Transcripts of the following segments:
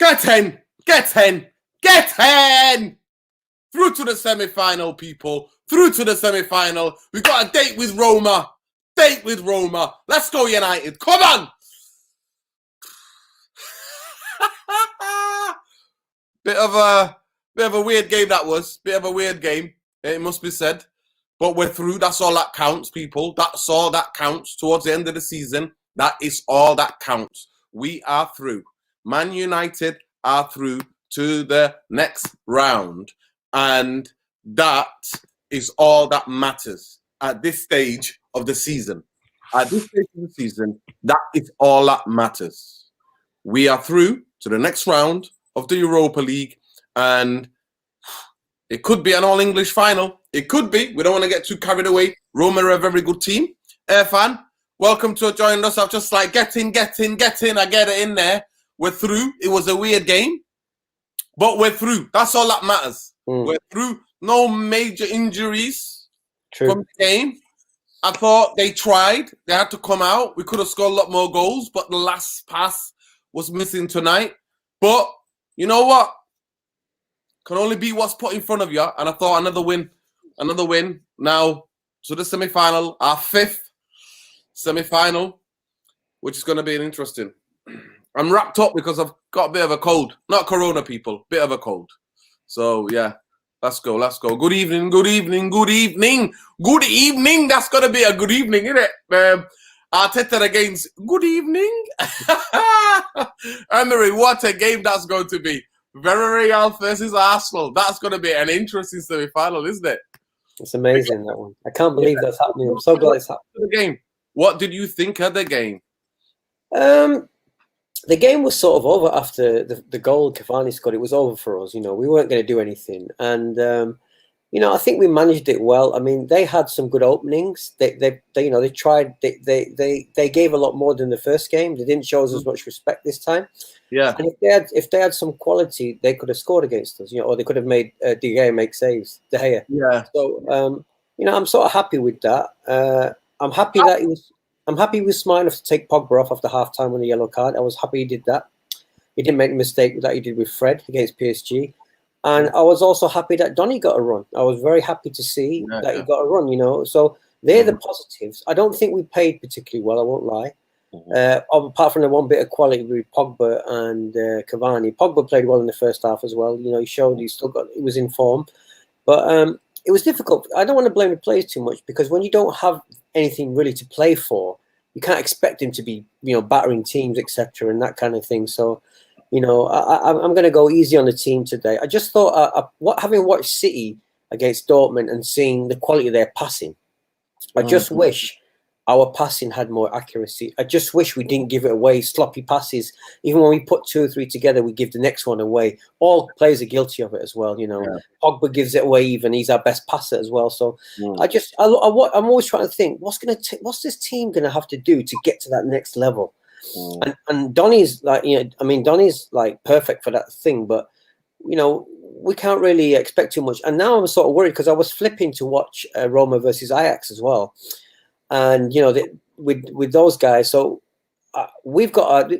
Get in! Get in! Get in! Through to the semi-final, people. Through to the semi-final. We got a date with Roma. Date with Roma. Let's go, United. Come on! Bit of a weird game that was. Bit of a weird game. It must be said. But we're through. That's all that counts, people. That's all that counts. Towards the end of the season, that is all that counts. We are through. Man United are through to the next round. And that is all that matters at this stage of the season. At this stage of the season, that is all that matters. We are through to the next round of the Europa League. And it could be an all-English final. It could be. We don't want to get too carried away. Roma are a very good team. Irfan, welcome to joining us. I've just like, get in. I get it in there. We're through. It was a weird game, but we're through. That's all that matters. We're through. No major injuries from the game. I thought they tried. They had to come out. We could have scored a lot more goals, but the last pass was missing tonight. But you know what? Can only be what's put in front of you. And I thought another win now to the semi-final, our 5th semi-final, which is going to be interesting. I'm wrapped up because I've got a bit of a cold. Not corona, people. Bit of a cold. So, yeah. Let's go. Good evening. That's going to be a good evening, isn't it? Arteta against good evening. Emery, what a game that's going to be. Villarreal versus Arsenal. That's going to be an interesting semi-final, isn't it? It's amazing, that one. I can't believe that's happening. I'm so glad it's happening. The game. What did you think of the game? The game was sort of over after the goal Cavani scored. It was over for us. We weren't going to do anything. And, I think we managed it well. I mean, they had some good openings. They tried. They gave a lot more than the first game. They didn't show us as much respect this time. Yeah. And if they had some quality, they could have scored against us. Or they could have made De Gea make saves. De Gea. Yeah. So, I'm sort of happy with that. I'm happy that he was smart enough to take Pogba off after half-time on the yellow card. I was happy he did that. He didn't make the mistake that he did with Fred against PSG. And I was also happy that Donny got a run. I was very happy to see that he got a run, So they're the positives. I don't think we played particularly well, I won't lie. Apart from the one bit of quality with Pogba and Cavani. Pogba played well in the first half as well. He showed he was in form. But it was difficult. I don't want to blame the players too much because when you don't have anything really to play for, you can't expect him to be, battering teams, etc., and that kind of thing. So, I'm going to go easy on the team today. I just thought, having watched City against Dortmund and seeing the quality of their passing, I just wish our passing had more accuracy. I just wish we didn't give it away, sloppy passes. Even when we put 2 or 3 together, we give the next one away. All players are guilty of it as well, Pogba gives it away even. He's our best passer as well. So I'm always trying to think, what's this team going to have to do to get to that next level? And Donny's Donny's like perfect for that thing, but we can't really expect too much. And now I'm sort of worried because I was flipping to watch Roma versus Ajax as well, and with those guys. So we've got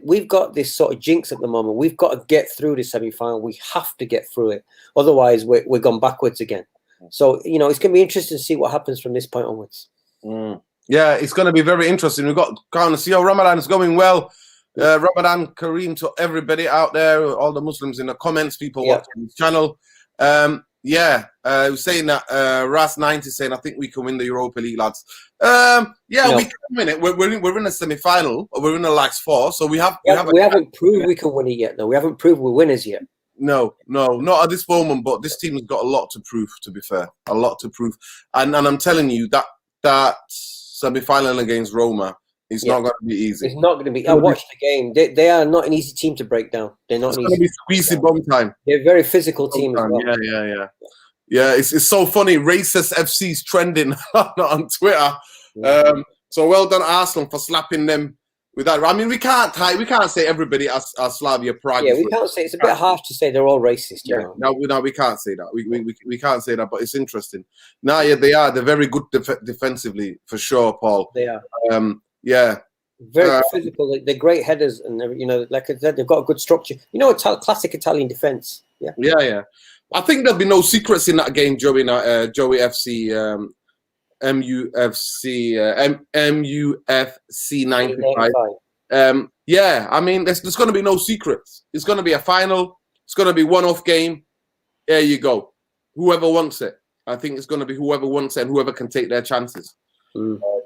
this sort of jinx at the moment. We've got to get through the semi-final. We have to get through it, otherwise we're gone backwards again. So it's going to be interesting to see what happens from this point onwards. Yeah, it's going to be very interesting. We've got to see how Ramadan is going well. Ramadan Kareem to everybody out there, all the Muslims in the comments, people watching this channel. He was saying that Ras90 saying, I think we can win the Europa League, lads. We can win it. We're in a semi-final, or we're in the last 4, so we haven't proved we can win it yet. No, we haven't proved we're winners yet. No, not at this moment, but this team has got a lot to prove, to be fair. A lot to prove. And I'm telling you, that semi-final against Roma is not going to be easy. It's not going to be. I watched the game. They are not an easy team to break down. They're not. It's going to be squeezy bomb time. They're a very physical team as well. Yeah, it's so funny. Racist FC's trending on Twitter. So well done, Arsenal, for slapping them with that. I mean, we can't say everybody as Slavia Prague. Yeah, we can't say. It's a bit harsh to say they're all racist. No, we can't say that. We can't say that. But it's interesting. They are. They're very good defensively for sure, Paul. They are. Very physical. They're great headers, and like I said, they've got a good structure. Classic Italian defense. Yeah. Yeah. I think there'll be no secrets in that game, Joey. Joey FC, MUFC 95. Yeah, I mean, there's going to be no secrets. It's going to be a final. It's going to be one-off game. There you go. Whoever wants it. I think it's going to be whoever wants it and whoever can take their chances.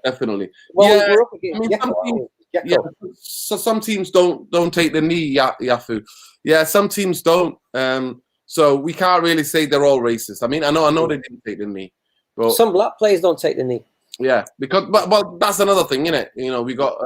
Definitely. Well, yeah, we're up against so some teams don't take the knee, Yafu. Yeah, some teams don't. So we can't really say they're all racist. I mean, I know they didn't take the knee, but some black players don't take the knee. Yeah, because but that's another thing, isn't it? We got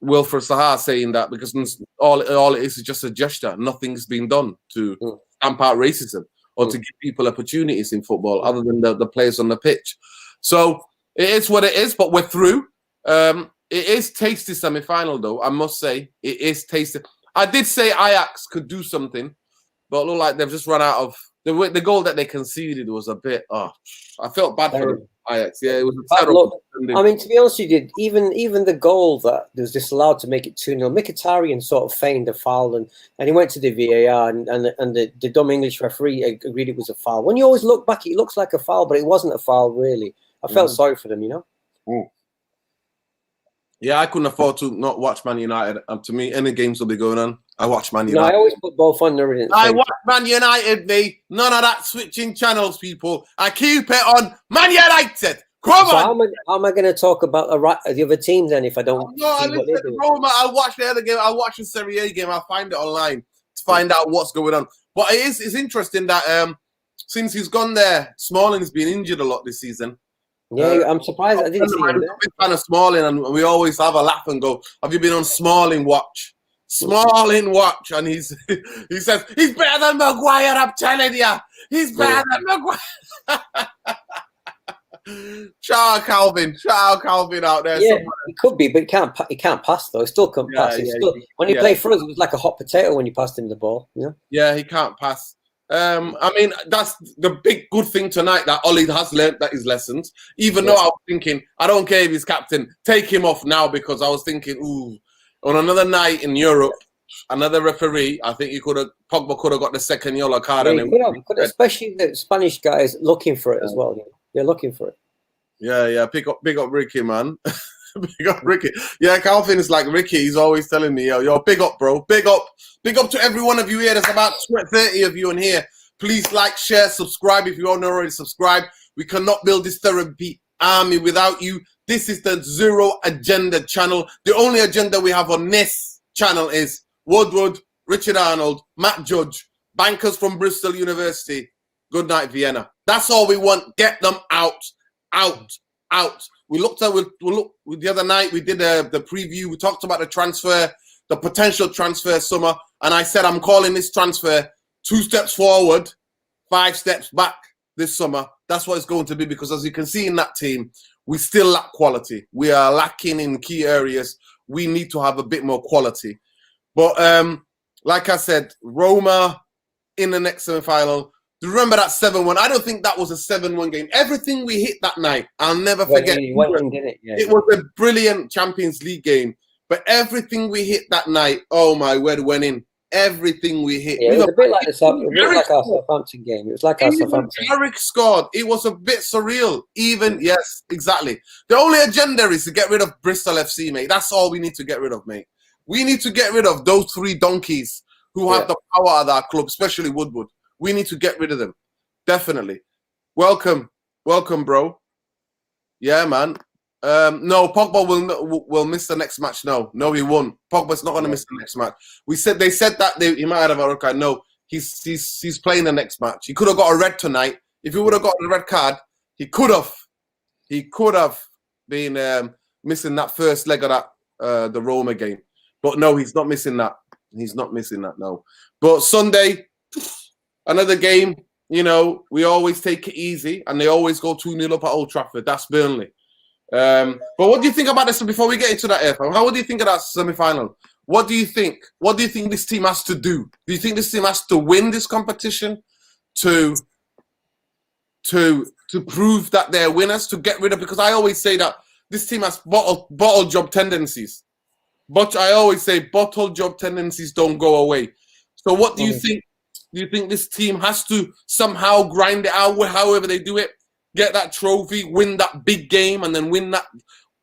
Wilfred Sahar saying that because all it is just a gesture. Nothing's been done to stamp out racism or to give people opportunities in football other than the players on the pitch. So it is what it is, but we're through. It is tasty semi-final, though. I must say, it is tasty. I did say Ajax could do something, but it looked like they've just run out of the goal that they conceded was a bit. I felt bad for them. Ajax, yeah, it was a terrible. I mean, to be honest with you, even the goal that was disallowed to make it 2-0, Mkhitaryan sort of feigned a foul, and he went to the VAR, and the dumb English referee agreed it was a foul. When you always look back, it looks like a foul, but it wasn't a foul, really. I felt sorry for them, Yeah, I couldn't afford to not watch Man United. To me, any games will be going on. I watch Man United. No, I always put both on there. I watch Man United, mate. None of that switching channels, people. I keep it on Man United. Come on. How am I going to talk about the other team then if I don't see what they do? Roma, I'll watch the other game. I'll watch the Serie A game. I'll find it online to find out what's going on. But it's interesting that since he's gone there, Smalling's been injured a lot this season. Yeah, I'm surprised I didn't see him. I'm a big fan of Smalling, and we always have a laugh and go, "Have you been on Smalling watch?" Smalling watch, and he says he's better than Maguire. I'm telling you, he's better than Maguire. Shout out Calvin out there. Yeah, he could be, but he can't pass though. He still can't pass. When he played for us, it was like a hot potato when you passed him the ball. Yeah, he can't pass. I mean, that's the big good thing tonight that Ollie has learned that his lessons. Even though I was thinking, I don't care if he's captain, take him off now, because I was thinking, on another night in Europe, another referee, I think Pogba could have got the second yellow card. Yeah, especially the Spanish guys looking for it as well. They're looking for it. Yeah. Big up Ricky, man. Big up Ricky. Yeah, Calvin is like Ricky. He's always telling me, yo, big up, bro. Big up to every one of you here. There's about 30 of you in here. Please like, share, subscribe if you aren't already subscribed. We cannot build this therapy army without you. This is the Zero Agenda channel. The only agenda we have on this channel is Woodward, Richard Arnold, Matt Judge, bankers from Bristol University. Good night, Vienna. That's all we want. Get them out. We looked at the other night. We did the preview. We talked about the potential transfer summer, and I said I'm calling this transfer 2 steps forward, 5 steps back this summer. That's what it's going to be, because as you can see in that team, we still lack quality. We are lacking in key areas. We need to have a bit more quality. But like I said, Roma in the next semi-final. Remember that 7-1? I don't think that was a 7-1 game. Everything we hit that night, I'll never forget. It was a brilliant Champions League game. But everything we hit that night, oh my word, went in. Everything we hit. Yeah, it was a bit like our Southampton game. It was like our Southampton. Eric scored. It was a bit surreal. Yes, exactly. The only agenda is to get rid of Bristol FC, mate. That's all we need to get rid of, mate. We need to get rid of those 3 donkeys who have the power at our club, especially Woodward. We need to get rid of them. Definitely. Welcome, bro. Yeah, man. No, Pogba will miss the next match. No, he won't. Pogba's not going to miss the next match. They said that he might have a red card. No, he's playing the next match. He could have got a red tonight. If he would have got a red card, he could have been missing that first leg of that the Roma game. But no, he's not missing that. No. But Sunday, another game. We always take it easy, and they always go 2-0 up at Old Trafford. That's Burnley. But what do you think about this before we get into that, Irfan? How do you think of that semi-final? What do you think? What do you think this team has to do? Do you think this team has to win this competition to prove that they're winners, to get rid of? Because I always say that this team has bottle job tendencies. But I always say bottle job tendencies don't go away. So what do you think? Do you think this team has to somehow grind it out, however they do it, get that trophy, win that big game, and then win that,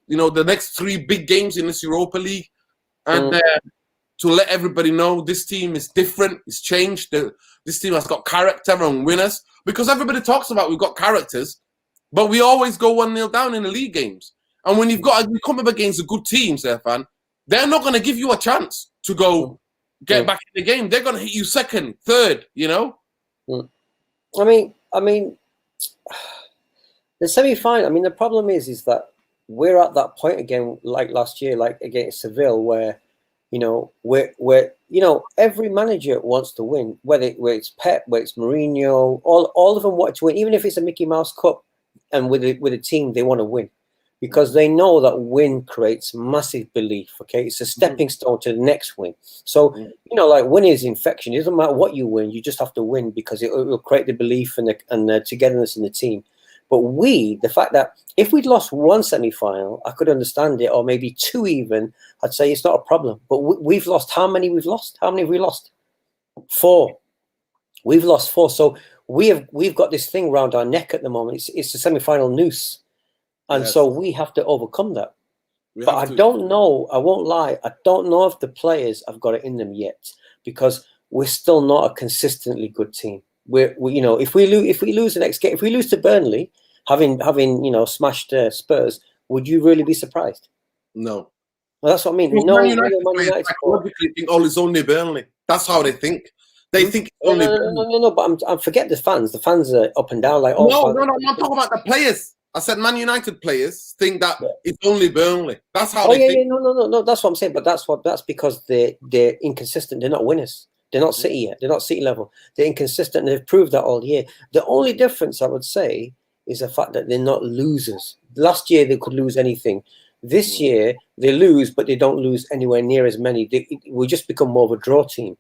the next 3 big games in this Europa League, and to let everybody know this team is different, it's changed. This team has got character and winners, because everybody talks about we've got characters, but we always go 1-0 down in the league games. And when you come up against a good team, Stefan, they're not going to give you a chance to go get back in the game. They're going to hit you second, third, I mean, the semi-final, the problem is that we're at that point again, like last year, like against Seville, where, every manager wants to win, whether it's Pep, whether it's Mourinho, all of them want to win, even if it's a Mickey Mouse Cup, and with a team, they want to win. Because they know that win creates massive belief, okay? It's a stepping stone to the next win. So, like winning is infection. It doesn't matter what you win, you just have to win because it will create the belief and the togetherness in the team. But the fact that if we'd lost 1 semi-final, I could understand it, or maybe 2 even, I'd say it's not a problem. But we've lost, how many we've lost? How many have we lost? 4. We've lost 4. So we've got this thing around our neck at the moment. It's a semi-final noose. And so we have to overcome that. But I don't know, I won't lie, I don't know if the players have got it in them yet, because we're still not a consistently good team. If we lose the next game, if we lose to Burnley, having smashed Spurs, would you really be surprised? No. Well, that's what I mean. Well, no, Man United psychologically think, it's only Burnley. That's how they think. They think it's only Burnley. No, but I forget the fans. The fans are up and down. Like, no, I'm talking about the players. I said Man United players think that it's only Burnley. That's how they think. No. That's what I'm saying. But that's because they're inconsistent. They're not winners. They're not City yet. They're not City level. They're inconsistent, and they've proved that all year. The only difference, I would say, is the fact that they're not losers. Last year, they could lose anything. This year, they lose, but they don't lose anywhere near as many. We just become more of a draw team.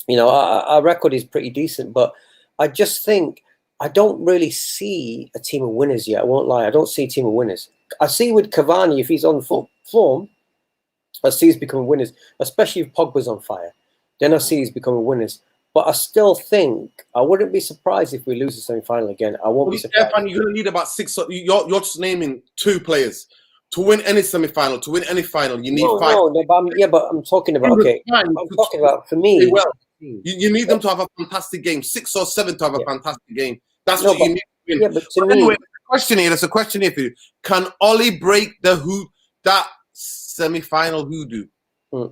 Our record is pretty decent, but I just think I don't really see a team of winners yet. I won't lie. I don't see a team of winners. I see with Cavani, if he's on form, I see he's becoming winners, especially if Pogba's on fire. Then I see he's becoming winners. But I still think I wouldn't be surprised if we lose the semi-final again. I won't be surprised. Stefan, you're going to need about 6. You're just naming 2 players to win any semi-final. To win any final, you need 5. But I'm talking about for me. Well, you need them to have a fantastic game, 6 or 7 to have a fantastic game. That's what you need to win. Yeah, but anyway, there's a question here for you. Can Ollie break that semi-final hoodoo?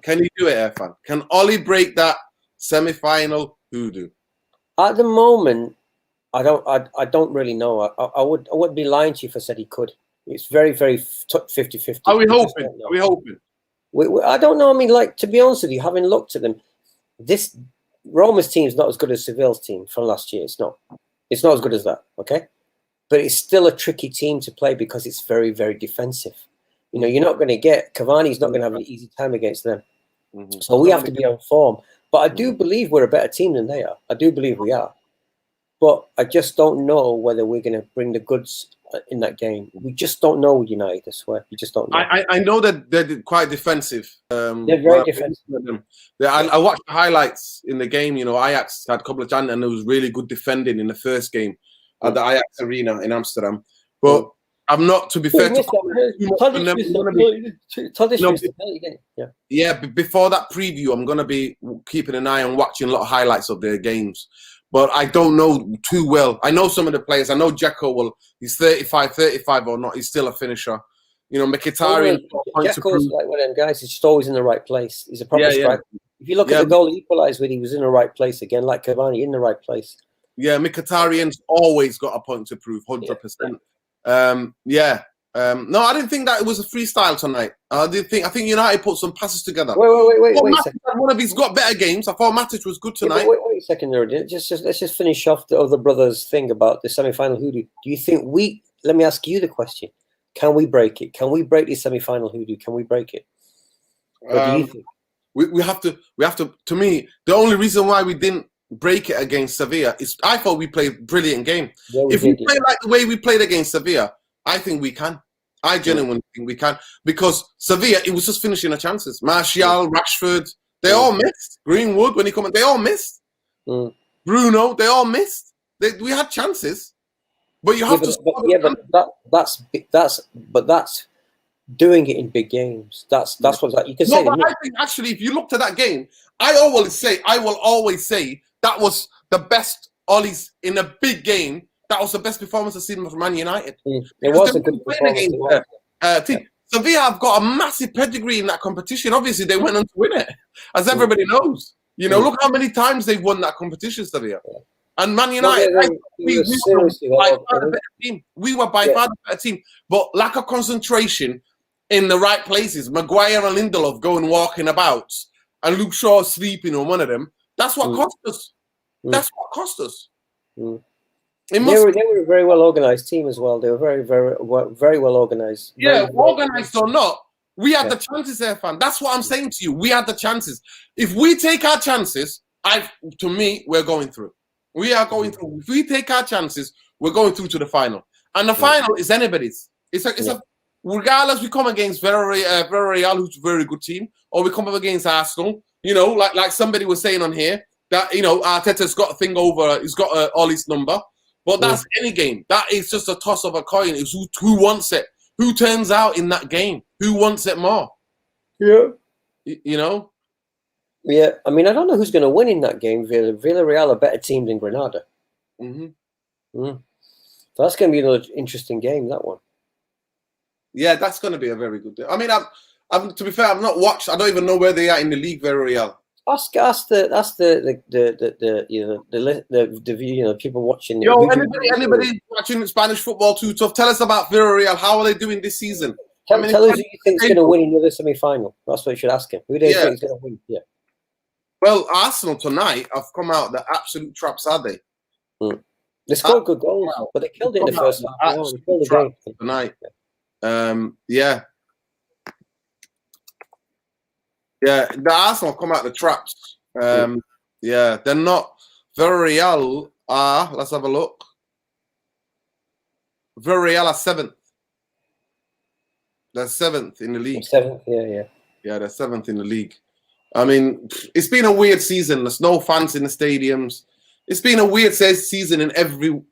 Can he do it, Irfan? Can Ollie break that semi-final hoodoo? At the moment, I don't really know. I wouldn't be lying to you if I said he could. It's very, very 50-50. Are we hoping? I don't know. To be honest with you, having looked at them, this Roma's team is not as good as Seville's team from last year. It's not as good as that, okay? But it's still a tricky team to play because it's very, very defensive. You're not going to get Cavani's not going to have an easy time against them. So we have to be on form. But I do believe we're a better team than they are. I do believe we are. But I just don't know whether we're going to bring the goods in that game. We just don't know, United, I swear. We just don't know. I know that they're quite defensive. They're very defensive. I watched the highlights in the game. Ajax had a couple of chances, and there was really good defending in the first game at the Ajax Arena in Amsterdam. But I'm not, to be fair, before that preview, I'm going to be keeping an eye on watching a lot of highlights of their games. But I don't know too well. I know some of the players. I know Dzeko, he's 35 or not. He's still a finisher. Mkhitaryan. Dzeko's like one of them guys. He's just always in the right place. He's a proper striker. If you look at the goal he equalised with, he was in the right place again, like Cavani, in the right place. Yeah, Mkhitaryan's always got a point to prove, 100%. No, I didn't think that it was a freestyle tonight. I think United put some passes together. Wait a second. One of he's got better games. I thought Matic was good tonight. Wait a second there. Let's just finish off the other brothers thing about the semi-final hoodoo. Do you think let me ask you the question. Can we break it? Can we break the semi-final hoodoo? Can we break it? What do you think? We have to, to me, the only reason why we didn't break it against Sevilla is I thought we played a brilliant game. If we play like the way we played against Sevilla, I think we can. I genuinely think we can, because Sevilla, it was just finishing the chances. Martial, Rashford, they all missed. Greenwood, when he come in, they all missed. Bruno, they all missed. We had chances, but you have to. But that's doing it in big games. That's what you can say. But I think actually, if you look to that game, I will always say that was the best Ollie's in a big game. That was the best performance I've seen from Man United. It was a good performance. Sevilla have got a massive pedigree in that competition. Obviously, they went on to win it, as everybody knows. You know, look how many times they've won that competition, Sevilla. And Man United, we were by far the better team. But lack of concentration in the right places. Maguire and Lindelof going walking about, and Luke Shaw sleeping on one of them. That's what cost us. That's what cost us. They were a very well organized team as well. They were very well organized. Yeah, organized or not, we had the chances there, fam. That's what I'm saying to you. We had the chances. If we take our chances, to me, we're going through. We are going through. If we take our chances, we're going through to the final. And the final is anybody's. It's a regardless, we come against Villarreal, who's a very good team, or we come up against Arsenal. You know, like somebody was saying on here that Arteta's got a thing over. He's got Ollie's number. But that's any game. That is just a toss of a coin. It's who wants it. Who turns out in that game? Who wants it more? Yeah. You know? Yeah. I mean, I don't know who's going to win in that game. Villarreal are a better team than Granada. So that's going to be another interesting game, that one. Yeah, that's going to be a very good game. I mean, to be fair, I've not watched. I don't even know where they are in the league, Villarreal. Ask the people watching. Yo, anybody watching Spanish football too tough? Tell us about Villarreal. How are they doing this season? Tell us who you think is going to win in the other semi-final. That's what you should ask him. Who do you think is going to win? Yeah. Well, Arsenal tonight have come out the absolute traps, are they? They scored good goals, but they killed it in the first half. They killed the game tonight. Yeah, the Arsenal come out the traps. They're not. Villarreal are, let's have a look. Villarreal are 7th. They're 7th in the league. 7th, yeah. Yeah, they're 7th in the league. I mean, it's been a weird season. There's no fans in the stadiums. It's been a weird season in every league,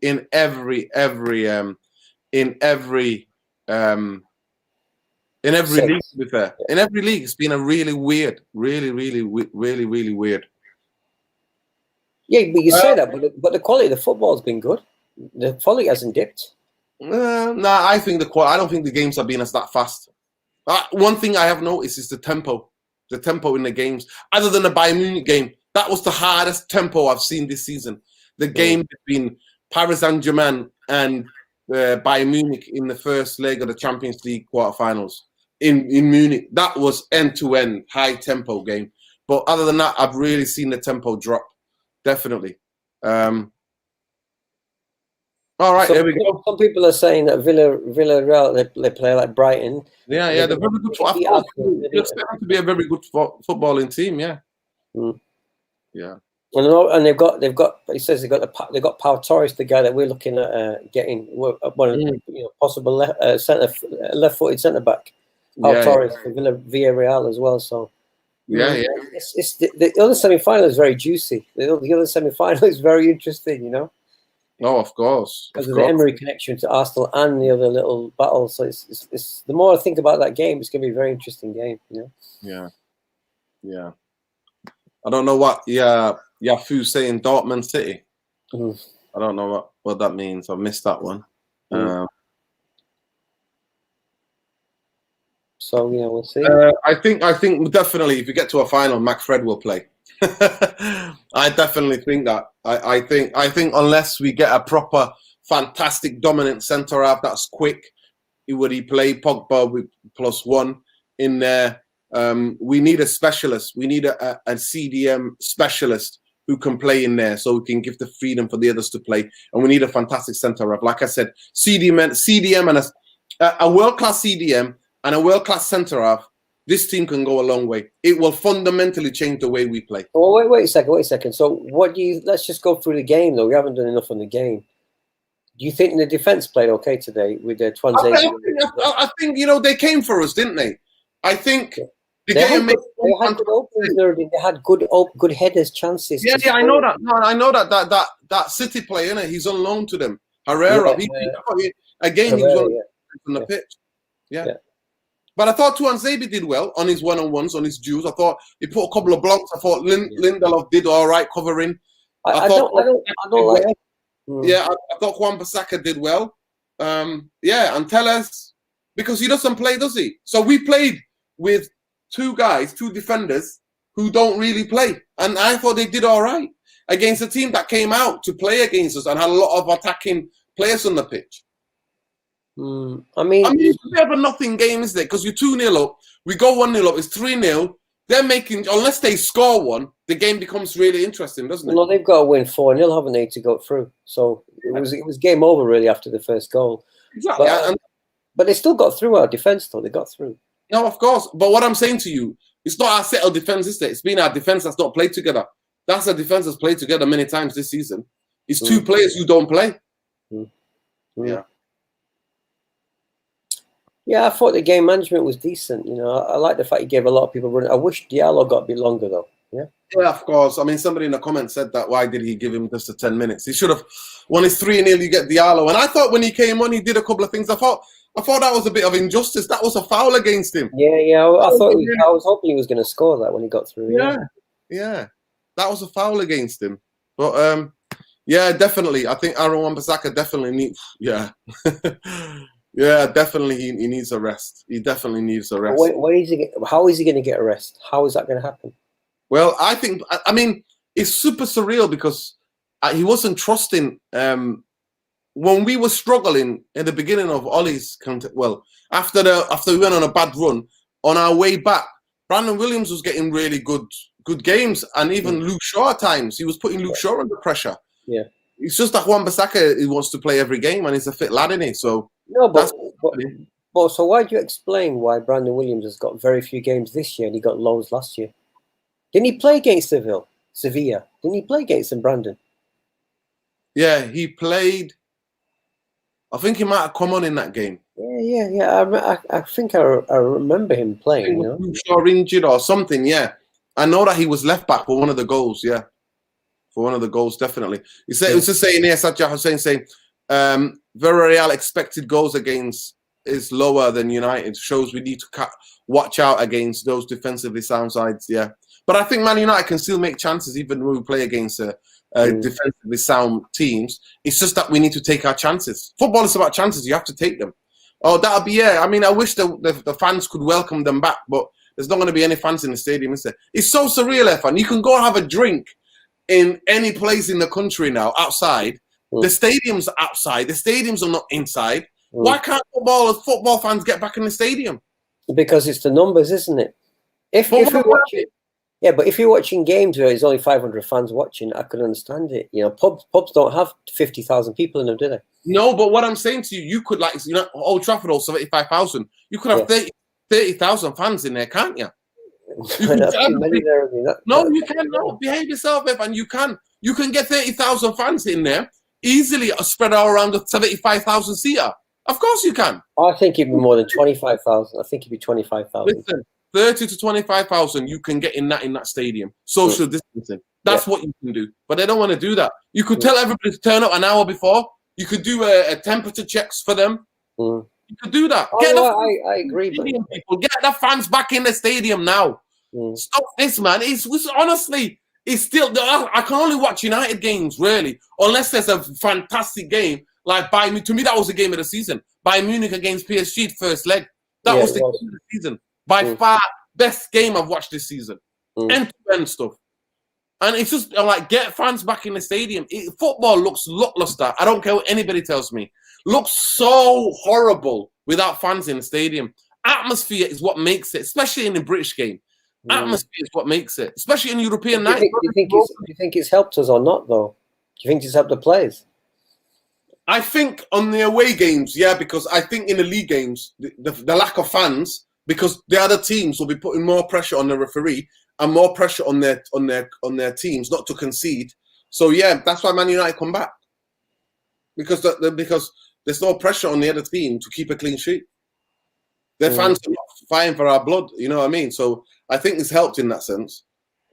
to be fair. In every league, it's been a really weird, really weird. Yeah, but you say that, but the quality of the football has been good. The quality hasn't dipped. I think I don't think the games have been as that fast. One thing I have noticed is the tempo in the games. Other than the Bayern Munich game, that was the hardest tempo I've seen this season. The game between Paris Saint-Germain and Bayern Munich in the first leg of the Champions League quarterfinals in Munich, that was end-to-end high tempo game. But other than that, I've really seen the tempo drop. Definitely. All right, there we go. Some people are saying that Villarreal they play like Brighton. Yeah, they're very good. They expect to be a very good footballing team. Yeah. Yeah. And they've got. He says they've got Pau Torres, the guy that we're looking at getting one possible left-footed centre back. Pau Torres for Villarreal as well. So it's the other semi-final is very juicy. The other semi-final is very interesting. You know. Oh, of course. Because of the Emery connection to Arsenal and the other little battle. So it's the more I think about that game, it's going to be a very interesting game. You know. Yeah. I don't know what Yafu's saying. Dortmund City. I don't know what that means. I missed that one. So we'll see. I think definitely if you get to a final, McFred will play. I definitely think that. I think unless we get a proper, fantastic, dominant centre half that's quick, would he play Pogba with +1 in there? We need a specialist. We need a CDM specialist who can play in there, so we can give the freedom for the others to play. And we need a fantastic centre half. Like I said, CDM and a world-class CDM and a world-class centre half. This team can go a long way. It will fundamentally change the way we play. Well, wait a second. So let's just go through the game, though. We haven't done enough on the game. Do you think the defense played okay today with the Twanzebe? I think they came for us, didn't they? I think they had good openings. They had good headers, chances. Yeah, I know that. No, I know that City player, he's on loan to them. Herrera. He was on the pitch. Yeah. But I thought Twanzebe did well on his one-on-ones, on his duels. I thought he put a couple of blocks. I thought Lindelof did all right covering. I don't like it. Yeah, I thought Wan-Bissaka did well. And Telles, because he doesn't play, does he? So we played with two defenders who don't really play. And I thought they did all right against a team that came out to play against us and had a lot of attacking players on the pitch. I mean, it's a bit of a nothing game, isn't it? Because you're 2-0 up, we go 1-0 up, it's 3-0. They're making, unless they score one, the game becomes really interesting, doesn't it? No, they've got to win 4-0, haven't they, to go through? So it was game over really after the first goal. Exactly. But they still got through our defence, though. They got through. No, of course. But what I'm saying to you, it's not our settled defence, is it? It's been our defence that's not played together. That's a defence that's played together many times this season. It's two players who don't play. Yeah. Yeah, I thought the game management was decent. I like the fact he gave a lot of people running. I wish Diallo got a bit longer, though. Yeah. Yeah, of course. I mean, somebody in the comments said that. Why did he give him just the 10 minutes? He should have. When it's 3-0, you get Diallo. And I thought when he came on, he did a couple of things. I thought that was a bit of injustice. That was a foul against him. Yeah. I was hoping he was going to score that when he got through. Yeah. That was a foul against him. But yeah, definitely. I think Aaron Wan-Bissaka definitely needs. Yeah. Yeah, definitely he needs a rest. He definitely needs a rest. How is he going to get a rest? How is that going to happen? Well, I mean, it's super surreal because he wasn't trusting. When we were struggling in the beginning of Ollie's, after we went on a bad run, on our way back, Brandon Williams was getting really good games, and even Luke Shaw at times. He was putting Luke Shaw under pressure. Yeah. It's just that Wan-Bissaka, he wants to play every game, and he's a fit lad, isn't he? So no, but so why do you explain why Brandon Williams has got very few games this year and he got loads last year? Didn't he play against Sevilla? Didn't he play against them, Brandon? Yeah, he played. I think he might have come on in that game. Yeah. I think I remember him playing. Or injured or something. Yeah, I know that he was left back for one of the goals. Yeah, for one of the goals, definitely. He said it was just saying here. Sajjah Hussein saying, Villarreal expected goals against is lower than United. Shows we need to watch out against those defensively sound sides. Yeah. But I think Man United can still make chances even when we play against defensively sound teams. It's just that we need to take our chances. Football is about chances. You have to take them. Oh, that'll be I mean, I wish the fans could welcome them back, but there's not going to be any fans in the stadium, is there? It's so surreal, Efan. You can go and have a drink in any place in the country now, outside. The stadiums are outside. The stadiums are not inside. Why can't football fans get back in the stadium? Because it's the numbers, isn't it? If you're watching... Yeah, but if you're watching games where there's only 500 fans watching, I could understand it. Pubs don't have 50,000 people in them, do they? No, but what I'm saying to you, you could Old Trafford or 75,000. You could have 30,000 fans in there, can't you? You can you can. No, behave yourself, Evan. You can get 30,000 fans in there easily, spread out around the 75,000 seater. Of course you can. I think it'd be more than 25,000. I think it'd be 25,000. Listen. 30 to 25,000 you can get in that stadium. Social distancing. That's what you can do. But they don't want to do that. You could tell everybody to turn up an hour before. You could do a temperature checks for them. You could do that. I agree. People. Get the fans back in the stadium now. Stop this, man. It's honestly, it's still. I can only watch United games, really, unless there's a fantastic game. Like Bayern, to me, that was the game of the season. Bayern Munich against PSG, first leg. That was the game of the season. By far, best game I've watched this season. End-to-end stuff. And it's just like, get fans back in the stadium. Football looks lackluster. I don't care what anybody tells me. Looks so horrible without fans in the stadium. Atmosphere is what makes it, especially in the British game. Atmosphere is what makes it, especially in European night. Do you think it's helped us or not, though? Do you think it's helped the players? I think on the away games, yeah, because I think in the league games, the lack of fans, because the other teams will be putting more pressure on the referee and more pressure on their teams not to concede. So yeah, that's why Man United come back. because there's no pressure on the other team to keep a clean sheet. Their fans are not fighting for our blood. You know what I mean? So I think it's helped in that sense.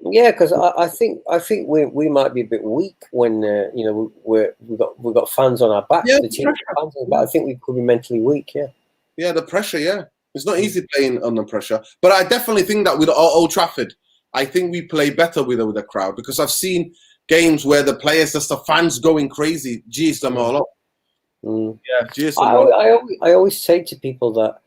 Yeah, because I think we might be a bit weak when you know we've got fans on our back. Yeah, the team fans, but I think we could be mentally weak. Yeah. Yeah, the pressure. Yeah, it's not easy playing under pressure. But I definitely think that with Old Trafford, I think we play better with a crowd, because I've seen games where the players, just the fans going crazy, G's them all up. Yeah, G's them all up. I always say to people that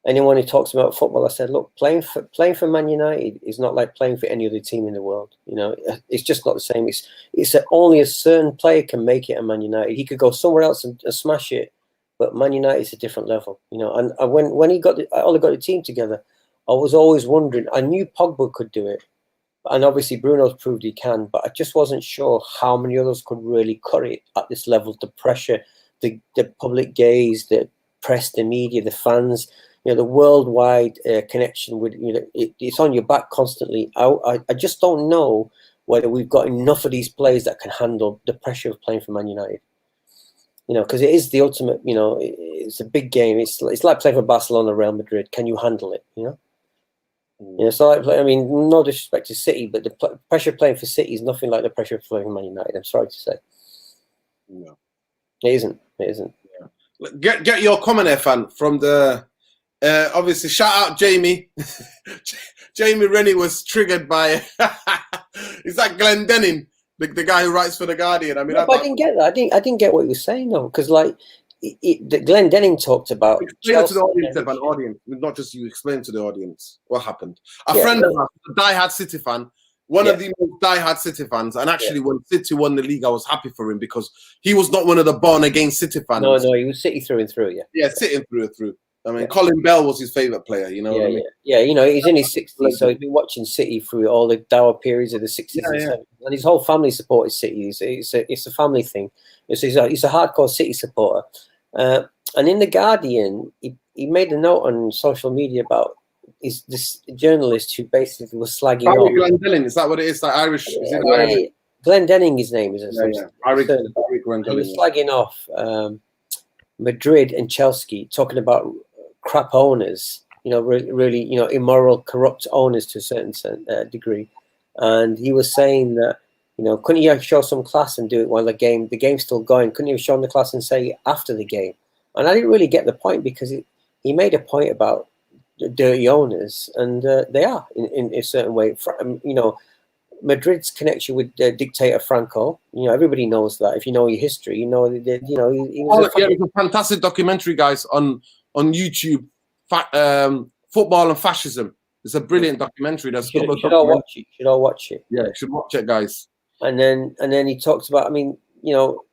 anyone who talks about football, I said, look, playing for Man United is not like playing for any other team in the world. You know, it's just not the same. It's only a certain player can make it at Man United. He could go somewhere else and smash it, but Man United is a different level. You know, and when Ole got the team together, I was always wondering. I knew Pogba could do it, and obviously Bruno's proved he can, but I just wasn't sure how many others could really cut it at this level. The pressure, the public gaze, the press, the media, the fans. You know, the worldwide connection with, you know, it's on your back constantly. I just don't know whether we've got enough of these players that can handle the pressure of playing for Man United. You know, because it is the ultimate. You know, it's a big game. It's like playing for Barcelona, Real Madrid. Can you handle it? You know. You know, so I mean, no disrespect to City, but the pressure of playing for City is nothing like the pressure of playing for Man United. I'm sorry to say. No, it isn't. It isn't. Yeah. Get your comment there, fan, from the. Obviously, shout out Jamie. Jamie Rennie was triggered by. Is that Glenn Denning, the guy who writes for the Guardian? I mean, I didn't get that. I didn't get what he was saying though, because like Glenn Denning talked about. Explain to the audience, Evan, audience, not just you. Explain to the audience what happened. A friend of ours, a diehard City fan, one of the most diehard City fans, and actually when City won the league, I was happy for him because he was not one of the born again City fans. No, he was City through and through. Yeah, City through and through. I mean, Colin Bell was his favourite player, you know what I mean? Yeah, you know, he's in his 60s, so he's been watching City through all the dour periods of the 60s and 70s. And his whole family supported City. It's a family thing. He's a hardcore City supporter. And in The Guardian, he made a note on social media about this journalist who basically was slagging off. Glenn Denning, is that what it is? Like Irish? Is it Irish? Glenn Denning, his name is. Irish he was slagging off Madrid and Chelsea, talking about crap owners, you know, really, you know, immoral, corrupt owners to a certain degree. And he was saying that, you know, couldn't you show some class and do it while the game's still going? Couldn't you have shown the class and say after the game? And I didn't really get the point, because he made a point about the dirty owners, and they are in a certain way. You know, Madrid's connection with dictator Franco. You know, everybody knows that. If you know your history, you know, you know, he was it's a fantastic documentary, guys, on YouTube. Football and fascism. It's a brilliant documentary. There's you should all watch it. You should all watch it. Yeah, you should watch it, guys. And then he talks about. I mean, you know,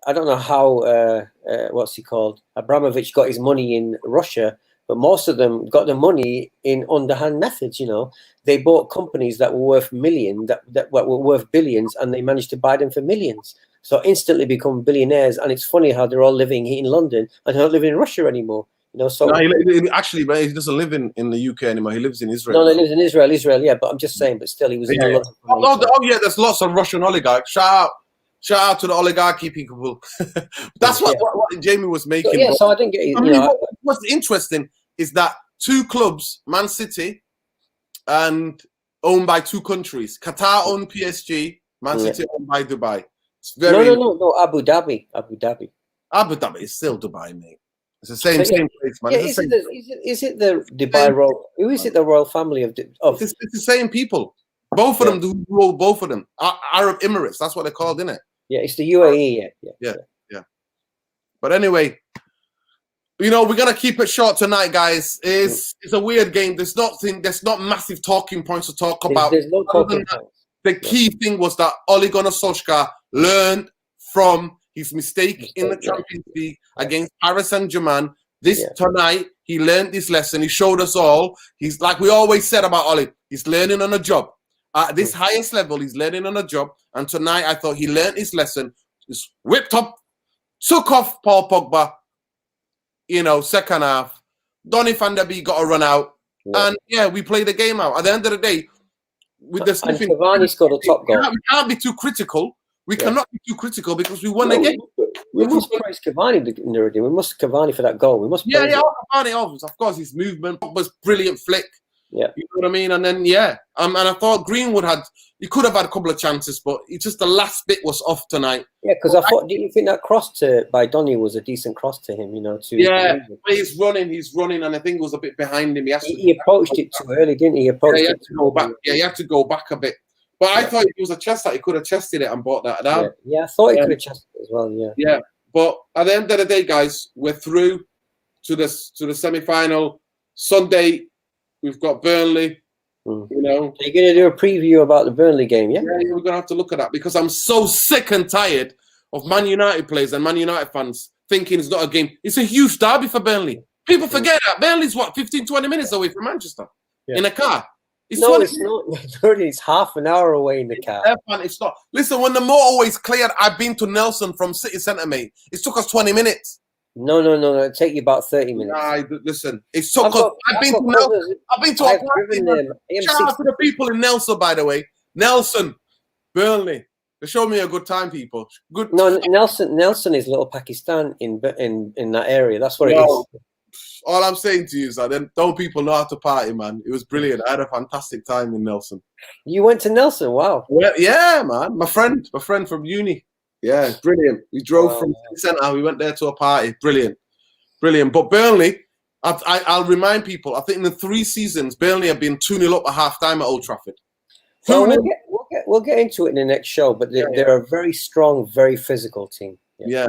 I don't know how what's he called? Abramovich got his money in Russia, but most of them got the money in underhand methods. You know, they bought companies that were worth millions, that were worth billions, and they managed to buy them for millions. So instantly become billionaires. And it's funny how they're all living in London and they're not living in Russia anymore. You know, so no, actually, he doesn't live in the UK anymore. He lives in Israel. No, he lives in Israel. Yeah, but I'm just saying. But still, he was in London. Oh, yeah, there's lots of Russian oligarchs. Shout out to the oligarchy people. That's what Jamie was making. So I didn't get. You know, what's interesting is that two clubs, Man City, and owned by two countries. Qatar owned PSG. Man City owned by Dubai. It's very no. Abu Dhabi. Abu Dhabi is still Dubai, mate. It's the same place, man. Yeah, is it the Dubai royal? Who is it? The royal family of? It's the same people. Both of them do rule. Both of them Arab Emirates. That's what they're called, isn't it? Yeah, it's the UAE. Yeah. But anyway, you know, we're gonna keep it short tonight, guys. It's a weird game. There's not massive talking points to talk about. There's no talking points. The key thing was that Ole Gunnar Solskjaer learned from his mistake in the Champions League against Paris Saint-Germain. Tonight, he learned this lesson. He showed us all. He's like we always said about Ole. He's learning on a job. At this highest level, he's learning on a job. And tonight, I thought he learned his lesson. Just whipped up, took off Paul Pogba. You know, second half. Donny van der Beek got a run out. Yeah. And we played the game out. At the end of the day, with the Cavani scored a top goal. We can't be too critical We Yeah. cannot be too critical because we won No, a game. we must praise Cavani, Nuruddin. We must Cavani for that goal. We must praise Yeah, him. Cavani, of course, his movement was brilliant flick. Yeah. You know what I mean? And then, and I thought Greenwood he could have had a couple of chances, but it's just the last bit was off tonight. Yeah, because I thought, didn't you think that cross by Donny was a decent cross to him, you know? But he's running, and I think it was a bit behind him. He approached it too early, didn't he? He approached he had it to go back. Yeah, he had to go back a bit. But I thought it was a chest that he could have chested it and brought that down. Yeah, I thought he could have chested it as well, yeah. Yeah, but at the end of the day, guys, we're through to the semi-final. Sunday, we've got Burnley. You know, so you're going to do a preview about the Burnley game, yeah? Yeah, we're going to have to look at that because I'm so sick and tired of Man United players and Man United fans thinking it's not a game. It's a huge derby for Burnley. People forget that. Burnley's, 15, 20 minutes away from Manchester in a car. It's not. It's half an hour away in the car. It's not. Listen, when the motorway's cleared, I've been to Nelson from City Centre, mate. It took us 20 minutes. No. It'll take you about 30 minutes. Listen, it's so good. I've been to Nelson. I've been to a party. Shout out to the people in Nelson, by the way. Nelson, Burnley. They showed me a good time, people. Good. No, Nelson is little Pakistan in that area. That's what it is. All I'm saying to you is that don't people know how to party, man. It was brilliant. I had a fantastic time in Nelson. You went to Nelson? Wow. Yeah, man. My friend from uni. Yeah, brilliant. We drove from the centre. We went there to a party. Brilliant. But Burnley, I'll remind people, I think in the 3 seasons, Burnley have been 2-0 up at half-time at Old Trafford. Well, we'll get into it in the next show, but they're a very strong, very physical team. Yeah.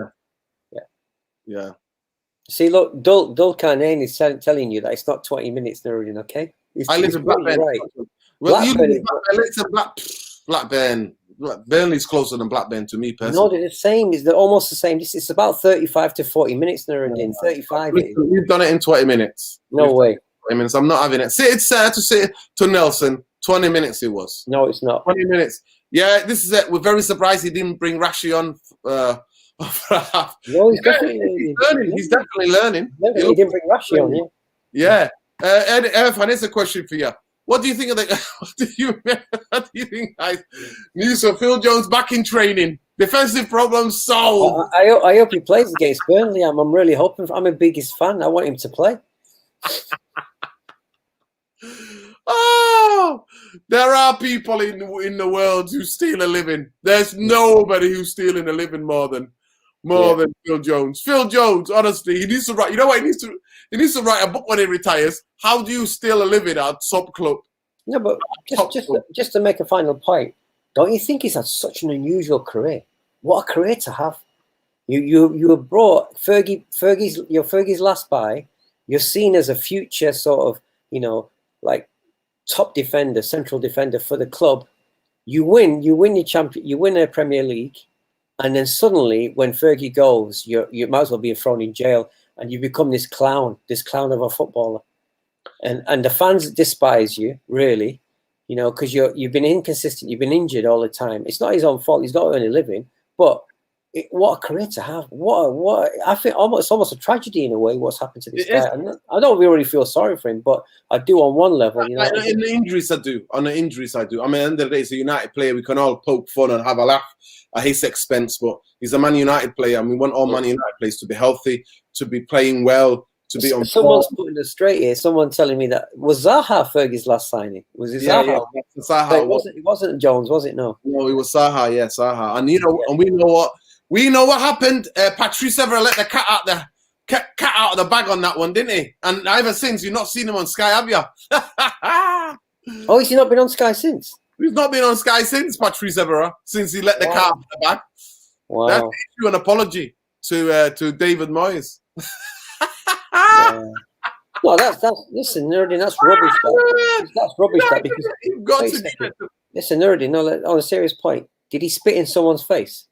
See, look, Dul Karnain is telling you that it's not 20 minutes, Nuruddin, okay? I live in Blackburn. Right. Well, you live in Blackburn. Burnley's closer than Blackburn to me, personally. No, they're the same. They're almost the same. It's about 35 to 40 minutes, Nuruddin. 35. We've done it in 20 minutes. No way. 20 minutes. I'm not having it. See, it's sad to say to Nelson, 20 minutes it was. No, it's not. 20 minutes. Yeah, this is it. We're very surprised he didn't bring Rashi on. No, he's definitely learning. He's definitely learning. He didn't bring Rashi on, yeah. Irfan, here's a question for you. What do you think of the? What do you think, guys? News of Phil Jones back in training. Defensive problems solved. I hope he plays against Burnley. I'm really hoping. I'm a biggest fan. I want him to play. Oh, there are people in the world who steal a living. There's nobody who's stealing a living more than Phil Jones. Phil Jones, honestly, he needs to write. You know what? He needs to write a book when he retires. How do you steal a living at top club? No, but just to make a final point, don't you think he's had such an unusual career? What a career to have! You were brought Fergie's last buy. You're seen as a future sort of like top defender, central defender for the club. You win your champion. You win a Premier League. And then suddenly, when Fergie goes, you might as well be thrown in jail, and you become this clown of a footballer, and the fans despise you, really, because you've been inconsistent, you've been injured all the time. It's not his own fault; he's got to earn a living. But what a career to have! What I think it's almost a tragedy in a way. What's happened to this guy? I don't really feel sorry for him, but I do on one level. In the injuries, I do. On the injuries, I do. I mean, at the end of the day, he's a United player. We can all poke fun and have a laugh at his expense, but he's a Man United player, and we want all Man United players to be healthy, to be playing well, to be on. Someone's putting it straight here. Someone telling me that was Zaha Fergie's last signing. Was it Zaha? Yeah, Zaha. It wasn't Jones, was it? No, it was Zaha. Yeah, Zaha. And and we know what. We know what happened. Patrice Evra let the cat out of the bag on that one, didn't he? And ever since, you've not seen him on Sky, have you? Oh, has he not been on Sky since? He's not been on Sky since, Patrice Evra, since he let the cat out of the bag. Wow. That's an apology to David Moyes. No, listen, Nuruddin, that's rubbish. That's rubbish. Because you've got to listen, Nuruddin. No, on a serious point, did he spit in someone's face?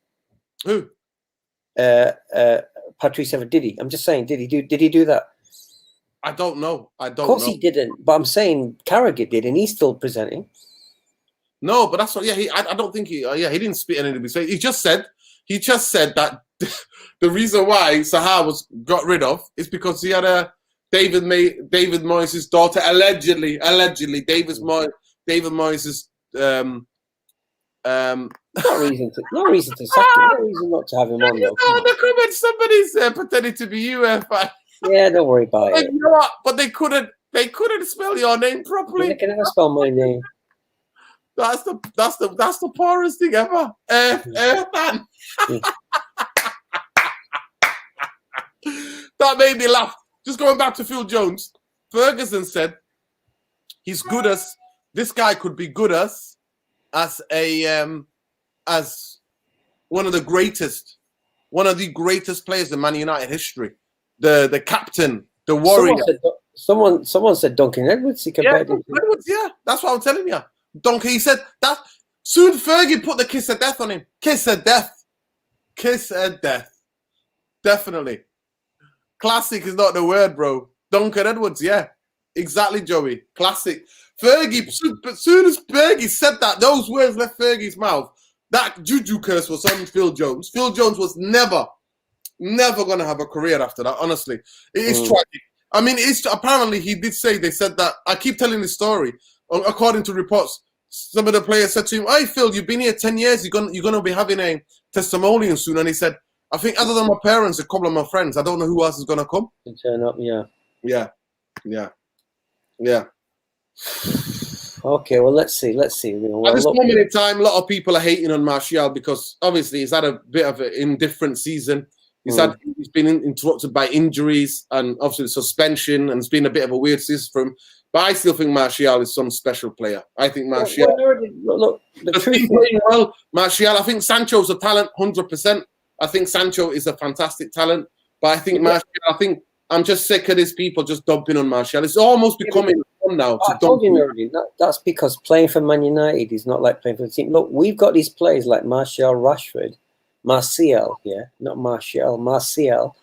Who? Patrice Evra, did he? I'm just saying, did he do that? I don't know. Of course he didn't, but I'm saying Carragher did, and he's still presenting. No, but that's what. Yeah, I don't think he. He didn't spit in anybody's face. He just said that the reason why Zaha was got rid of is because he had a David Moyes' daughter allegedly David Moyes' No reason to sack him. No reason not to have him on, though. Oh, the comment somebody's pretending to be you, fan. Yeah, don't worry about it. You know what? But they couldn't spell your name properly. They can never spell my name. That's the poorest thing ever. Man. That made me laugh. Just going back to Phil Jones, Ferguson said he's good as this guy could be good as one of the greatest players in Man United history. The captain, the warrior. Someone said Duncan Edwards. He compared him to Edwards, yeah, that's what I'm telling you. Duncan, he said that soon Fergie put the kiss of death on him. Kiss of death. Definitely. Classic is not the word, bro. Duncan Edwards, yeah. Exactly, Joey. Classic. Fergie, as soon as Fergie said that, those words left Fergie's mouth, that juju curse was on Phil Jones. Phil Jones was never going to have a career after that, honestly. It is tragic. I mean, apparently he did say, they said that, I keep telling this story, according to reports, some of the players said to him, "Hey, Phil, you've been here 10 years, you're gonna be having a testimonial soon." And he said, "I think other than my parents, a couple of my friends, I don't know who else is going to come." turn up, yeah. Okay, well, let's see. Well, at this moment in time, a lot of people are hating on Martial because obviously he's had a bit of an indifferent season. He's been interrupted by injuries and obviously suspension, and it's been a bit of a weird season for him. But I still think Martial is some special player. I think Martial. Look, the truth is, playing well. Martial. I think Sancho's a talent, 100%. I think Sancho is a fantastic talent. But I think Martial. I'm just sick of these people just dumping on Martial. It's almost becoming fun now. I told you already. That's because playing for Man United is not like playing for the team. Look, we've got these players like Martial, Rashford, Martial, not Martial, Martial,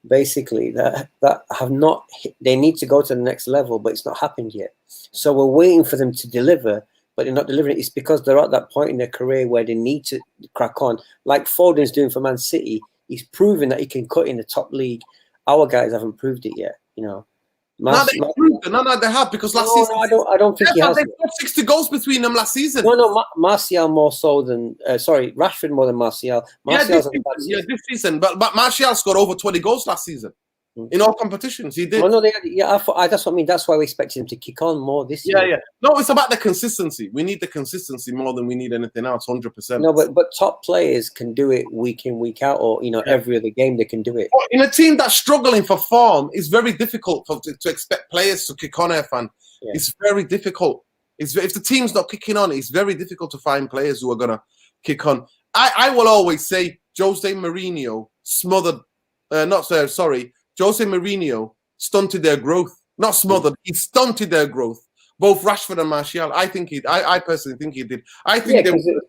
basically that have not. They need to go to the next level, but it's not happened yet. So we're waiting for them to deliver, but they're not delivering. It's because they're at that point in their career where they need to crack on, like Foden's doing for Man City. He's proven that he can cut in the top league. Our guys haven't proved it yet, No, they have because last season. No, I don't think he has. They got 60 goals between them last season. No, Martial more so than Rashford more than Martial. This season, but Martial scored over 20 goals last season in all competitions. He did. Oh, no, that's what I mean. That's why we expected him to kick on more this year. Yeah. No, it's about the consistency. We need the consistency more than we need anything else. 100%. No, but top players can do it week in, week out, or every other game they can do it. In a team that's struggling for form, it's very difficult to expect players to kick on. Fan, it's very difficult. If the team's not kicking on, it's very difficult to find players who are gonna kick on. I will always say Jose Mourinho Jose Mourinho stunted their growth. Not smothered, he stunted their growth. Both Rashford and Martial. I personally think he did. I think they needed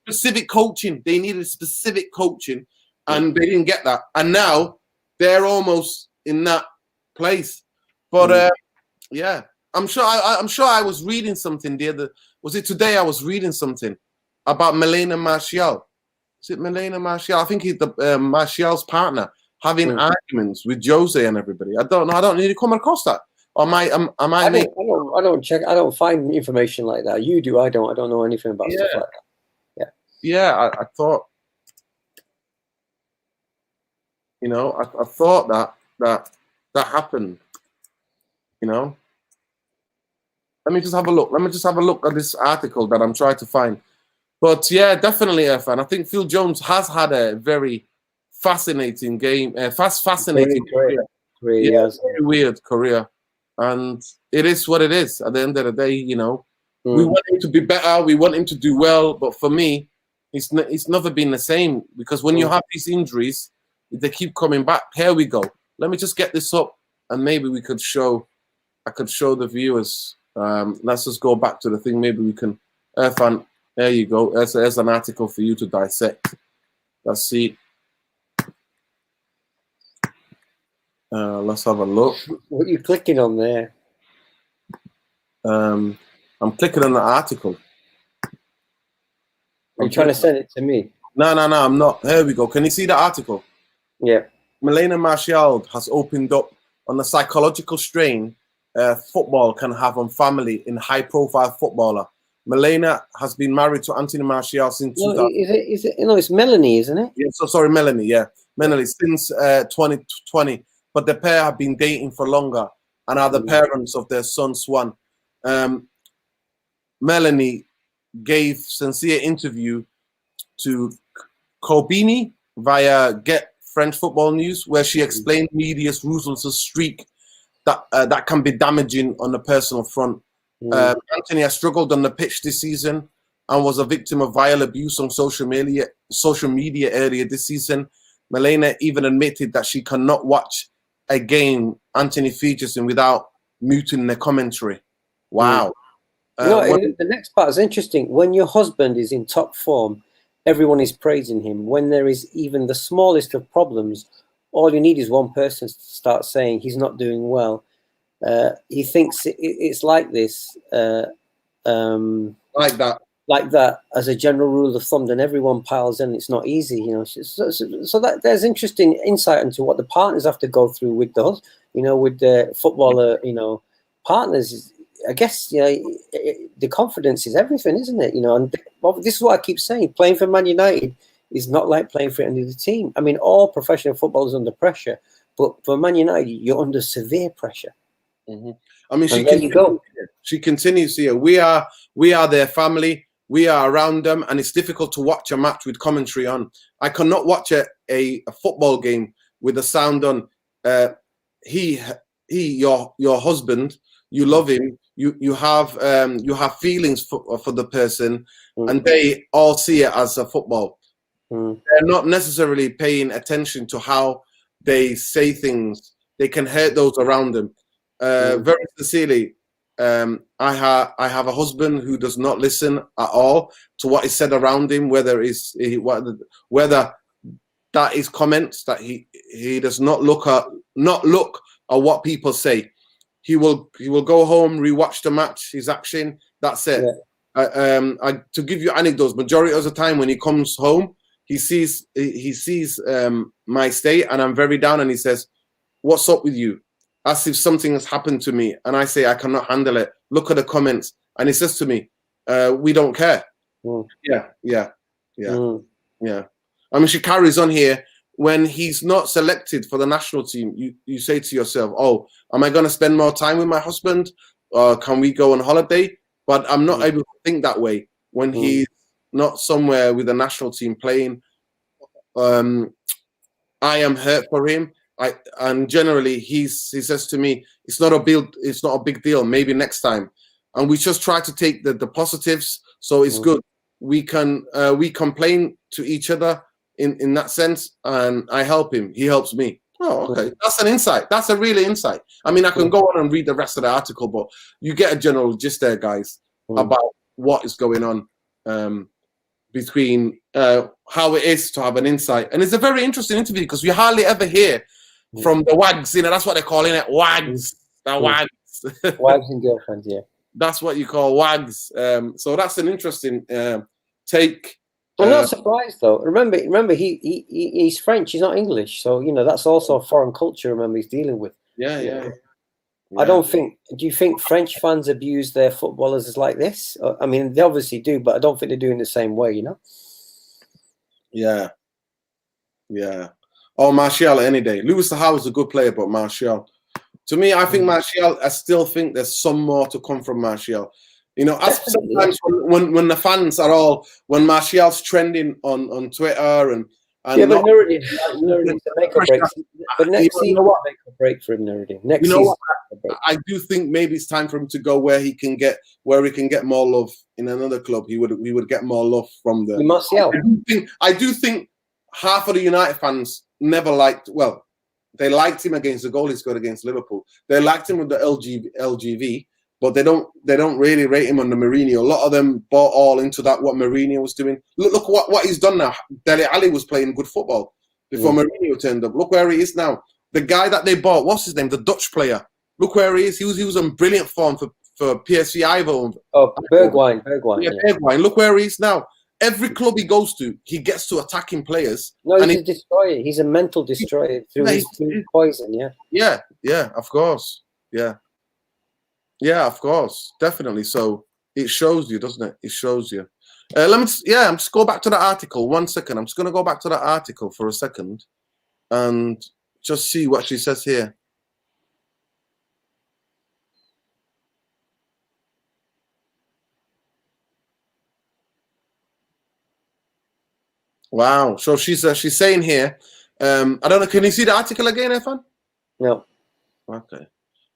specific coaching. They needed specific coaching, and they didn't get that. And now they're almost in that place. But I'm sure I was reading something was it today? I was reading something about Milena Martial. Is it Milena Martial? I think he's Martial's partner having arguments with Jose and everybody. I don't know. I don't need to come across that. Or I don't check. I don't find information like that. You do. I don't know anything about stuff like that. Yeah. I thought. I thought that happened. Let me just have a look. Let me just have a look at this article that I'm trying to find. But yeah, definitely, Irfan. I think Phil Jones has had a very fascinating fascinating career. Very weird career. And it is what it is. At the end of the day, we want him to be better. We want him to do well. But for me, it's never been the same, because when you have these injuries, they keep coming back. Here we go. Let me just get this up, and maybe I could show the viewers. Let's just go back to the thing. Maybe we can. Irfan, there you go. There's an article for you to dissect. Let's see. Let's have a look. What are you clicking on there? I'm clicking on the article. Are you trying to send it to me? No, I'm not. Here we go. Can you see the article? Yeah. Milena Martial has opened up on the psychological strain football can have on family in high-profile footballer Milena has been married to Anthony Martial since No, 2000. is it? No, it's Melanie, isn't it? Yeah, so sorry, Melanie. Yeah, Melanie since 2020. But the pair have been dating for longer and are the parents of their son Swan. Melanie gave sincere interview to Kobini via Get French Football News, where she explained media's ruthless streak that can be damaging on the personal front. Anthony has struggled on the pitch this season and was a victim of vile abuse on social media earlier this season. Milena even admitted that she cannot watch a game Anthony features in without muting the commentary. Wow. The next part is interesting. When your husband is in top form, everyone is praising him. When there is even the smallest of problems, all you need is one person to start saying he's not doing well. He thinks it's like this. Like that as a general rule of thumb, then everyone piles in. It's not easy, you know. So that there's interesting insight into what the partners have to go through with those, you know, with the footballer, you know, partners. I guess, you know, the confidence is everything, isn't it? You know, and this is what I keep saying. Playing for Man United is not like playing for any other team. I mean, all professional football is under pressure, but for Man United, you're under severe pressure. I mean, she continues here. We are their family. We are around them, and it's difficult to watch a match with commentary on. I cannot watch a football game with the sound on. Your husband, you love him. You have feelings for the person, and they all see it as a football. They're not necessarily paying attention to how they say things. They can hurt those around them. Very sincerely, I have a husband who does not listen at all to what is said around him, whether that is comments that he does not look at what people say. He will go home, rewatch the match, his action. That's it. Yeah. To give you anecdotes, majority of the time when he comes home, he sees my state, and I'm very down, and he says, "What's up with you?" As if something has happened to me, and I say I cannot handle it. Look at the comments, and he says to me, "We don't care." Yeah. I mean, she carries on here. When he's not selected for the national team, you say to yourself, "Oh, am I going to spend more time with my husband? Or can we go on holiday?" But I'm not able to think that way when he's not somewhere with the national team playing. I am hurt for him. And generally he says to me, it's not a big deal. Maybe next time. And we just try to take the positives. So it's good. We complain to each other in that sense, and I help him. He helps me. Oh, okay. That's an insight. That's a real insight. I mean, I can go on and read the rest of the article, but you get a general gist there, guys, about what is going on between how it is to have an insight. And it's a very interesting interview because we hardly ever hear from the wags. You know, that's what they're calling it, wags. The wags. Wags and girlfriends, yeah. That's what you call wags. So that's an interesting take. I'm not surprised though. Remember, he's French. He's not English. So you know that's also a foreign culture. Remember, he's dealing with. Yeah. I don't think. Do you think French fans abuse their footballers as like this? I mean, they obviously do, but I don't think they're doing the same way. You know. Yeah. Oh, Martial any day. Louis Saha is a good player, but Martial. To me, I think Martial. I still think there's some more to come from Martial. You know, sometimes when the fans are all, when Martial's trending on Twitter and but Nuruddin's to make a break. But next season, make a break for him, Nuruddin. Next season, I do think maybe it's time for him to go where he can get more love in another club. We would get more love from the Martial. I do think half of the United fans never liked. Well, they liked him against the goal he scored against Liverpool. They liked him with the LGV. But they don't really rate him on the Mourinho. A lot of them bought all into that what Mourinho was doing. Look what he's done now. Dele Alli was playing good football before Mourinho turned up. Look where he is now. The guy that they bought, what's his name? The Dutch player. Look where he is. He was in brilliant form for PSV Eindhoven. Oh, Bergwijn. Yeah, Bergwijn. Look where he is now. Every club he goes to, he gets to attacking players. No, he's a destroyer. He's a mental destroyer through his poison. Yeah, of course. Yeah, of course, definitely. So It shows you, doesn't it? It shows you. I'm just go back to the article. 1 second. I'm just going to go back to that article for a second and just see what she says here. Wow. So she's saying here, I don't know. Can you see the article again, Irfan? No. Okay.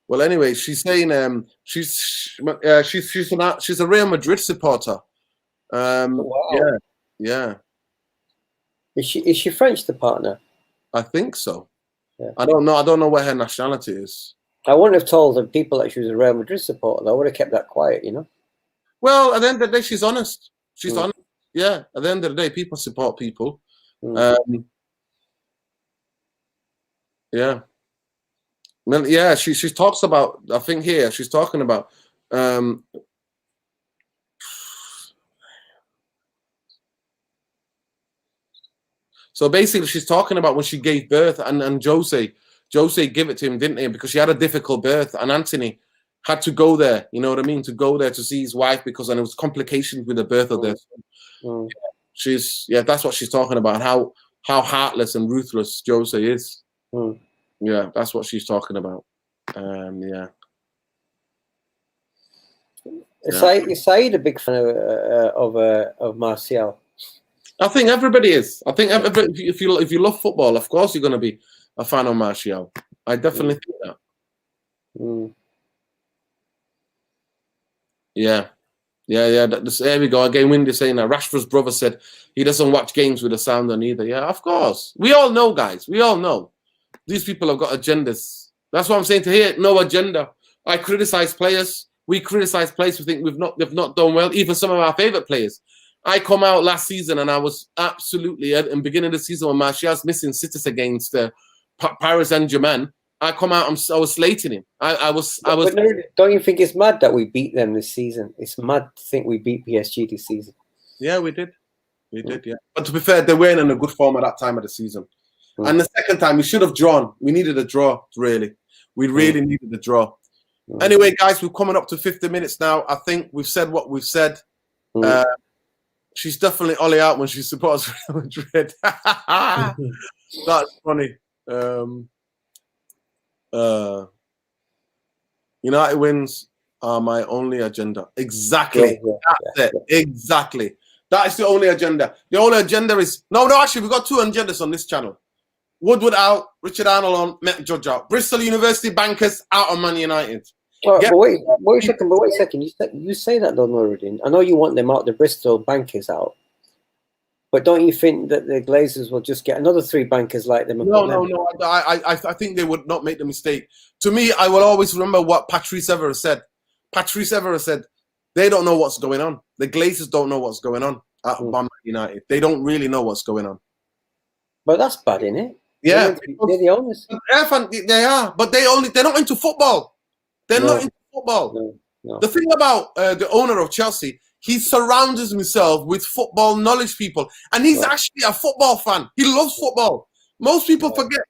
Well, anyway, she's saying she's a Real Madrid supporter. Wow. Yeah. Is she French, the partner? I think so. Yeah. I don't know what her nationality is. I wouldn't have told the people that she was a Real Madrid supporter. I would have kept that quiet, you know. Well, at the end of the day, she's honest. She's honest. Yeah. At the end of the day, people support people. Yeah. Well, yeah. She talks about. I think here she's talking about. So basically, she's talking about when she gave birth, and Jose gave it to him, didn't he? Because she had a difficult birth, and Anthony had to go there. You know what I mean? To go there to see his wife because there was complications with the birth of their son. That's what she's talking about. How heartless and ruthless Jose is. Yeah, that's what she's talking about. Is Saeed a big fan of Martial? I think everybody is. I think if you love football, of course you're going to be a fan of Martial. I definitely think that. Yeah. There we go again. Windy saying that Rashford's brother said he doesn't watch games with the sound on either. Yeah, of course. We all know, guys. We all know these people have got agendas. That's what I'm saying to here. No agenda. I criticize players. We criticize players who think they've not done well. Even some of our favorite players. I come out last season and I was absolutely at the beginning of the season when Martial's missing sitters against Paris Saint-Germain. I come out. I was slating him. I was. But don't you think it's mad that we beat them this season? It's mad to think we beat PSG this season. Yeah, we did. We did. Yeah. But to be fair, they weren't in a good form at that time of the season. And the second time, we should have drawn. We needed a draw. Really, we really needed a draw. Anyway, guys, we're coming up to 50 minutes now. I think we've said what we've said. She's definitely Ollie out when she supports Real Madrid. That's funny. United wins are my only agenda. Exactly. That's it. Exactly. That is the only agenda. The only agenda is no. Actually, we've got two agendas on this channel. Woodward out, Richard Arnold on, Met Judge out. Bristol University bankers out on Man United. But wait a second. You say that though, Nuruddin. I know you want them out, the Bristol bankers out. But don't you think that the Glazers will just get another 3 bankers like them? No. I think they would not make the mistake. To me, I will always remember what Patrice Evra said. Patrice Evra said, they don't know what's going on. The Glazers don't know what's going on at Man United. They don't really know what's going on. But that's bad, isn't it? Yeah. They're the owners. They are, but they're not into football. They're not into football. No. The thing about the owner of Chelsea, he surrounds himself with football knowledge people. And he's actually a football fan. He loves football. Most people forget.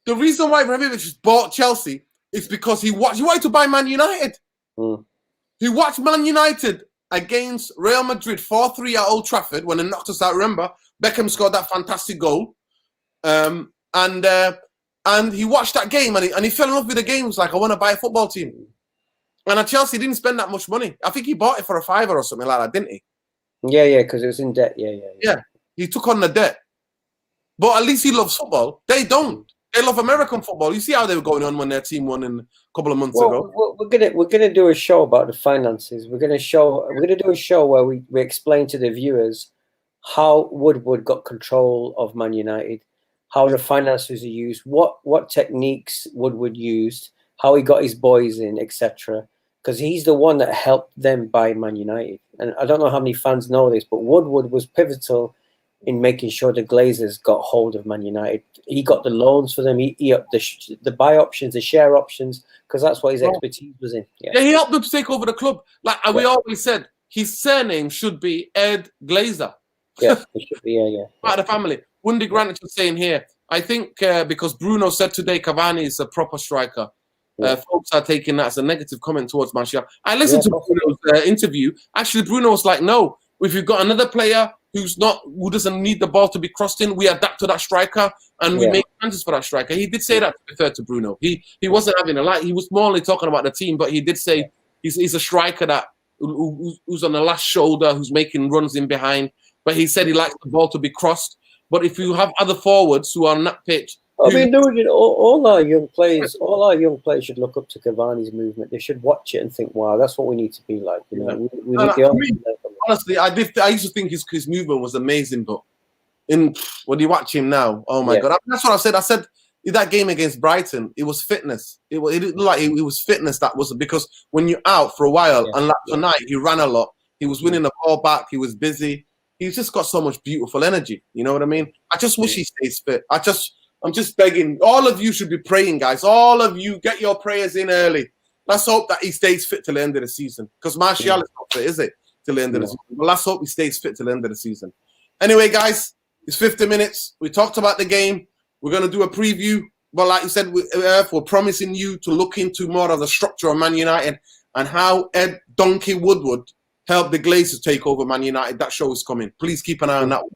The reason why Ibrahimovic bought Chelsea is because he wanted to buy Man United. He watched Man United against Real Madrid 4-3 at Old Trafford when they knocked us out. Remember, Beckham scored that fantastic goal. And he watched that game and he fell in love with the game. He was like, I want to buy a football team. And at Chelsea, he didn't spend that much money. I think he bought it for $5 or something like that, didn't he? Yeah, because it was in debt. Yeah. He took on the debt. But at least he loves football. They don't. They love American football. You see how they were going on when their team won in a couple of months ago. We're gonna do a show about the finances. We're gonna do a show where we explain to the viewers how Woodward got control of Man United, how the finances are used, what techniques Woodward used, how he got his boys in, etc. Because he's the one that helped them buy Man United. And I don't know how many fans know this, but Woodward was pivotal in making sure the Glazers got hold of Man United. He got the loans for them. He upped the buy options, the share options, because that's what his expertise was in. Yeah, he helped them to take over the club. Like we always said, his surname should be Ed Glazer. Yeah, it should be. Part of the family. Wendy Grant was saying here, I think because Bruno said today Cavani is a proper striker. Folks are taking that as a negative comment towards Martial. I listened to Bruno's interview. Actually, Bruno was like, no, if you've got another player who doesn't need the ball to be crossed in, we adapt to that striker and we make chances for that striker. He did say that, to be fair to Bruno. He wasn't having a like. He was more only talking about the team, but he did say he's a striker that who's on the last shoulder, who's making runs in behind. But he said he likes the ball to be crossed. But if you have other forwards who are on that pitch, I mean, all our young players should look up to Cavani's movement. They should watch it and think, "Wow, that's what we need to be like." You know, honestly, I used to think his movement was amazing, but when you watch him now, oh my god, that's what I said. I said in that game against Brighton, it was fitness. It looked like it was fitness that was because when you're out for a while, and like tonight, he ran a lot. He was winning the ball back. He was busy. He's just got so much beautiful energy. You know what I mean? I just wish he stays fit. I'm just begging. All of you should be praying, guys. All of you, get your prayers in early. Let's hope that he stays fit till the end of the season. Because Martial is not fit, is it? Till the end of the season. But let's hope he stays fit till the end of the season. Anyway, guys, it's 50 minutes. We talked about the game. We're going to do a preview. But like you said, we're promising you to look into more of the structure of Man United and how Ed Donkey Woodward helped the Glazers take over Man United. That show is coming. Please keep an eye on that one.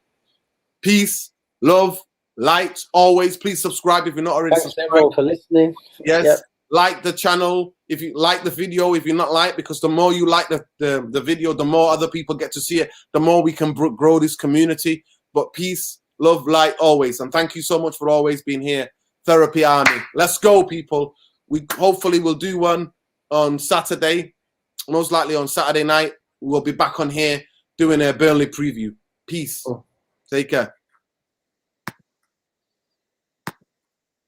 Peace, love, light. Always, please subscribe if you're not already subscribed. Thanks everyone for listening. Yes, like the channel. If you like the video, if you're not like, because the more you like the video, the more other people get to see it, the more we can grow this community. But peace, love, light, always. And thank you so much for always being here. Therapy Army. Let's go, people. We hopefully will do one on Saturday. Most likely on Saturday night. We'll be back on here doing a Burnley preview. Peace. Take care.